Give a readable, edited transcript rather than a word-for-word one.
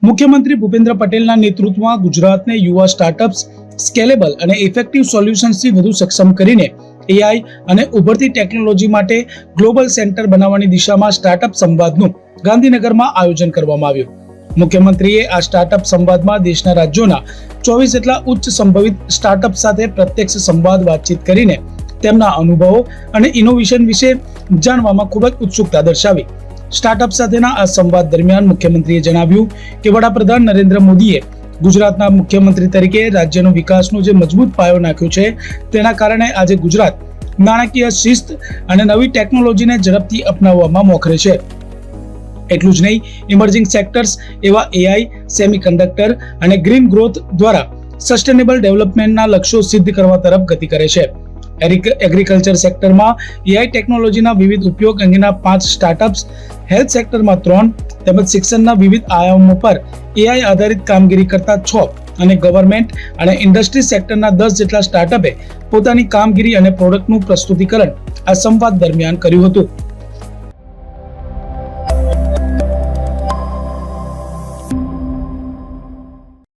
મુખ્યમંત્રી ભૂપેન્દ્ર પટેલના નેતૃત્વમાં ગુજરાતને યુવા સ્ટાર્ટઅપ્સ સ્કેલેબલ અને ઇફેક્ટિવ સોલ્યુશન્સથી વધુ સક્ષમ કરીને એઆઈ અને ઉભરતી ટેકનોલોજી માટે ગ્લોબલ સેન્ટર બનાવવાની દિશામાં સ્ટાર્ટઅપ સંવાદનું ગાંધીનગરમાં આયોજન કરવામાં આવ્યું. મુખ્યમંત્રીએ આ સ્ટાર્ટઅપ સંવાદમાં દેશના રાજ્યોના 24 જેટલા ઉચ્ચ સંભવિત સ્ટાર્ટઅપ સાથે પ્રત્યક્ષ સંવાદ વાતચીત કરીને તેમના અનુભવો અને ઇનોવેશન વિશે જાણવામાં ખૂબ જ ઉત્સુકતા દર્શાવી. સ્ટાર્ટઅપ સાથેના આ સંવાદ દરમિયાન મુખ્યમંત્રીએ જણાવ્યું કે વડાપ્રધાન નરેન્દ્ર મોદીએ ગુજરાતના મુખ્યમંત્રી તરીકે રાજ્યનો વિકાસનો જે મજબૂત પાયો નાખ્યો છે, તેના કારણે આજે ગુજરાત નાણાકીય શિસ્ત અને નવી ટેકનોલોજીને ઝડપથી અપનાવવામાં મોખરે છે. એટલું જ નહીં, ઇમર્જિંગ સેક્ટર્સ એવા એઆઈ, સેમિકન્ડક્ટર અને ગ્રીન ગ્રોથ દ્વારા સસ્ટેનેબલ ડેવલપમેન્ટના લક્ષ્યો સિદ્ધ કરવા તરફ ગતિ કરે છે. એગ્રીકલ્ચર સેક્ટરમાં એઆઈ ટેકનોલોજીના વિવિધ ઉપયોગ અંગેના 5 સ્ટાર્ટઅપ્સ, હેલ્થ સેક્ટરમાં 3 તેમજ શિક્ષણના વિવિધ આયામો પર એઆઈ આધારિત કામગીરી કરતા 6 અને ગવર્મેન્ટ અને ઇન્ડસ્ટ્રી સેક્ટરના 10 જેટલા સ્ટાર્ટઅપે પોતાની કામગીરી અને પ્રોડક્ટનું પ્રસ્તુતિકરણ આ સંવાદ દરમિયાન કર્યું હતું.